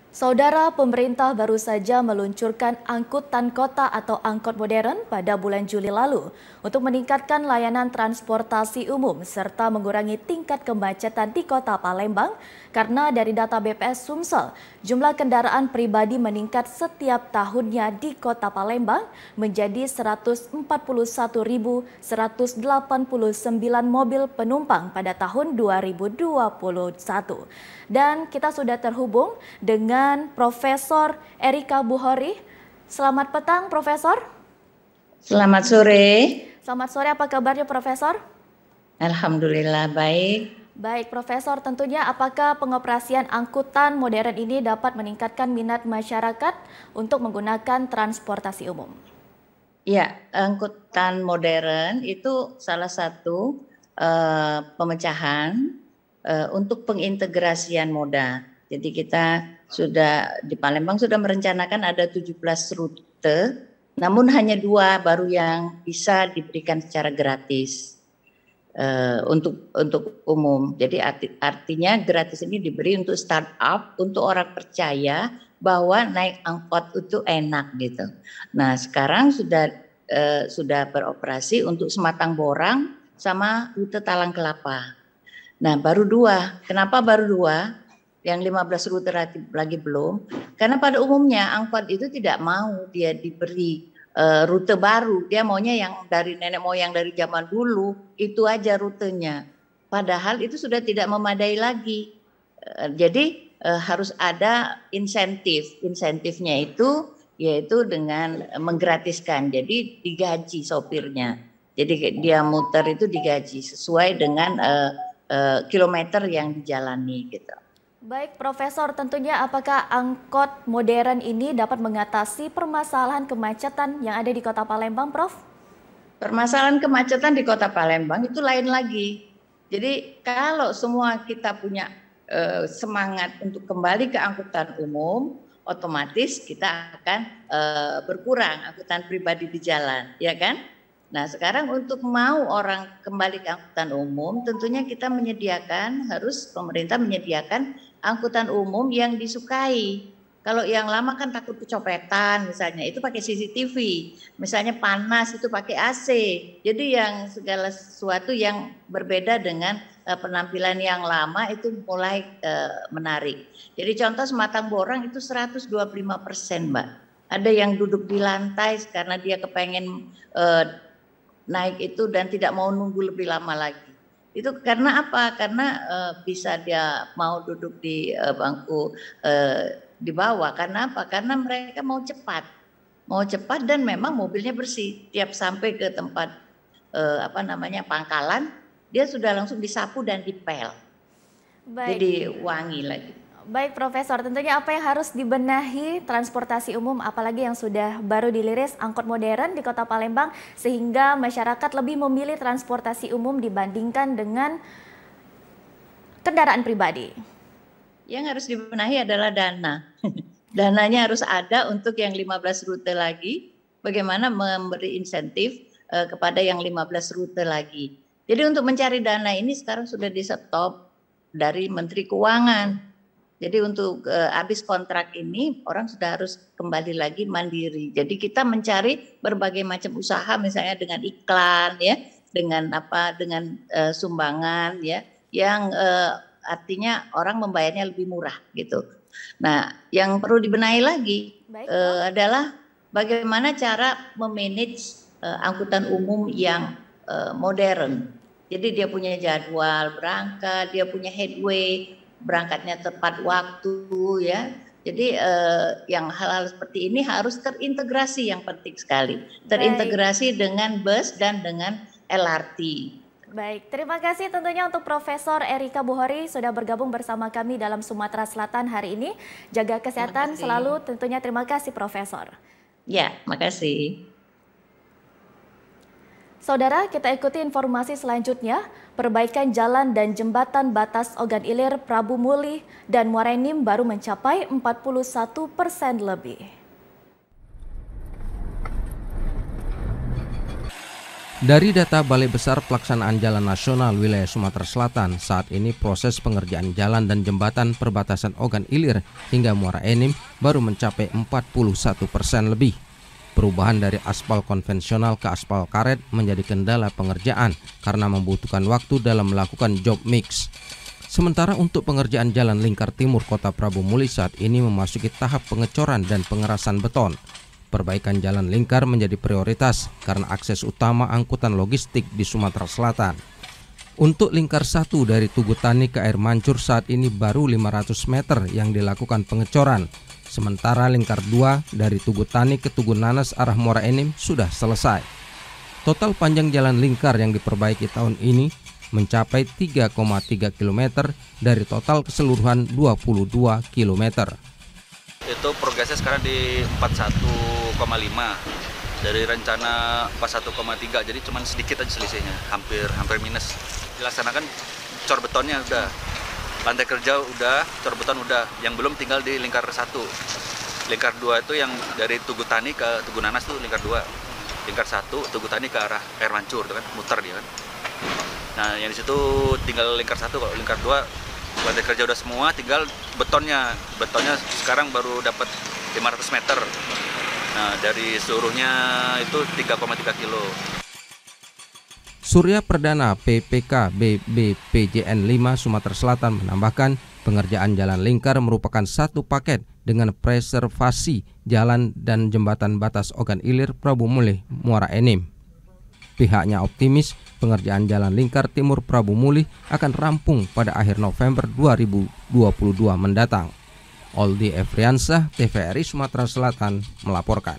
Saudara, pemerintah baru saja meluncurkan angkutan kota atau angkot modern pada bulan Juli lalu untuk meningkatkan layanan transportasi umum serta mengurangi tingkat kemacetan di kota Palembang karena dari data BPS Sumsel, jumlah kendaraan pribadi meningkat setiap tahunnya di kota Palembang menjadi 141.189 mobil penumpang pada tahun 2021. Dan kita sudah terhubung dengan Profesor Erika Buhori. Selamat petang, Profesor. Selamat sore. Selamat sore, apa kabarnya, Profesor? Alhamdulillah baik. Baik, Profesor. Tentunya apakah pengoperasian angkutan modern ini dapat meningkatkan minat masyarakat untuk menggunakan transportasi umum? Ya, angkutan modern itu salah satu pemecahan untuk pengintegrasian moda. Jadi kita sudah di Palembang sudah merencanakan ada 17 rute, namun hanya 2 baru yang bisa diberikan secara gratis untuk umum. Jadi artinya gratis ini diberi untuk startup, untuk orang percaya bahwa naik angkot itu enak gitu. Nah sekarang sudah beroperasi untuk Sematang Borang sama rute Talang Kelapa. Nah baru 2. Kenapa baru 2? Yang 15 rute lagi belum. Karena pada umumnya angkot itu tidak mau dia diberi rute baru. Dia maunya yang dari nenek moyang dari zaman dulu, itu aja rutenya. Padahal itu sudah tidak memadai lagi. Jadi harus ada insentif. Insentifnya itu yaitu dengan menggratiskan. Jadi digaji sopirnya. Jadi dia muter itu digaji sesuai dengan kilometer yang dijalani gitu. Baik, Profesor, tentunya apakah angkot modern ini dapat mengatasi permasalahan kemacetan yang ada di Kota Palembang, Prof? Permasalahan kemacetan di Kota Palembang itu lain lagi. Jadi kalau semua kita punya semangat untuk kembali ke angkutan umum, otomatis kita akan berkurang angkutan pribadi di jalan, ya kan? Nah sekarang untuk mau orang kembali ke angkutan umum, tentunya kita pemerintah menyediakan angkutan umum yang disukai. Kalau yang lama kan takut kecopetan misalnya, itu pakai CCTV. Misalnya panas itu pakai AC. Jadi yang segala sesuatu yang berbeda dengan penampilan yang lama itu mulai menarik. Jadi contoh Sematang Borang itu 125%, Mbak. Ada yang duduk di lantai karena dia kepengen naik itu dan tidak mau nunggu lebih lama lagi. Itu karena apa? Karena bisa dia mau duduk di bangku di bawah. Karena apa? Karena mereka mau cepat dan memang mobilnya bersih. Tiap sampai ke tempat pangkalan, dia sudah langsung disapu dan dipel. Baik. Jadi wangi lagi. Baik, Profesor, tentunya apa yang harus dibenahi transportasi umum apalagi yang sudah baru diliris angkot modern di Kota Palembang sehingga masyarakat lebih memilih transportasi umum dibandingkan dengan kendaraan pribadi? Yang harus dibenahi adalah dana. Dananya harus ada untuk yang 15 rute lagi, bagaimana memberi insentif kepada yang 15 rute lagi. Jadi untuk mencari dana ini sekarang sudah di-stop dari Menteri Keuangan. Jadi untuk habis kontrak ini orang sudah harus kembali lagi mandiri. Jadi kita mencari berbagai macam usaha misalnya dengan iklan ya, dengan sumbangan ya, yang artinya orang membayarnya lebih murah gitu. Nah, yang perlu dibenahi lagi adalah bagaimana cara memanage angkutan umum yang modern. Jadi dia punya jadwal berangkat, dia punya headway, berangkatnya tepat waktu ya. Jadi yang hal-hal seperti ini harus terintegrasi, yang penting sekali. Terintegrasi dengan bus dan dengan LRT. Baik, terima kasih tentunya untuk Profesor Erika Buhori sudah bergabung bersama kami dalam Sumatera Selatan hari ini. Jaga kesehatan selalu, tentunya terima kasih Profesor. Ya, makasih. Saudara, kita ikuti informasi selanjutnya. Perbaikan jalan dan jembatan batas Ogan Ilir, Prabu Muli, dan Muara Enim baru mencapai 41% lebih. Dari data Balai Besar Pelaksanaan Jalan Nasional Wilayah Sumatera Selatan, saat ini proses pengerjaan jalan dan jembatan perbatasan Ogan Ilir hingga Muara Enim baru mencapai 41% lebih. Perubahan dari aspal konvensional ke aspal karet menjadi kendala pengerjaan karena membutuhkan waktu dalam melakukan job mix. Sementara untuk pengerjaan jalan lingkar timur Kota Prabu Muli saat ini memasuki tahap pengecoran dan pengerasan beton. Perbaikan jalan lingkar menjadi prioritas karena akses utama angkutan logistik di Sumatera Selatan. Untuk lingkar 1 dari Tugu Tani ke Air Mancur saat ini baru 500 meter yang dilakukan pengecoran. Sementara lingkar 2 dari Tugu Tani ke Tugu Nanas arah Muara Enim sudah selesai. Total panjang jalan lingkar yang diperbaiki tahun ini mencapai 3,3 km dari total keseluruhan 22 km. Itu progresnya sekarang di 41,5 dari rencana 41,3, jadi cuma sedikit aja selisihnya, hampir minus. Dilaksanakan cor betonnya udah, lantai kerja udah, cor beton udah, yang belum tinggal di lingkar 1. Lingkar 2 itu yang dari Tugu Tani ke Tugu Nanas tuh lingkar 2. Lingkar 1 Tugu Tani ke arah Air Mancur itu kan muter dia kan. Nah, yang di situ tinggal lingkar 1, kalau lingkar 2 lantai kerja udah semua, tinggal betonnya sekarang baru dapat 500 meter. Nah, dari seluruhnya itu 3,3 kilo. Surya Perdana PPK BBPJN 5 Sumatera Selatan menambahkan pengerjaan jalan lingkar merupakan satu paket dengan preservasi jalan dan jembatan batas Ogan Ilir Prabu Muli Muara Enim. Pihaknya optimis pengerjaan jalan lingkar timur Prabu Muli akan rampung pada akhir November 2022 mendatang. Oldi Efriansah, TVRI Sumatera Selatan melaporkan.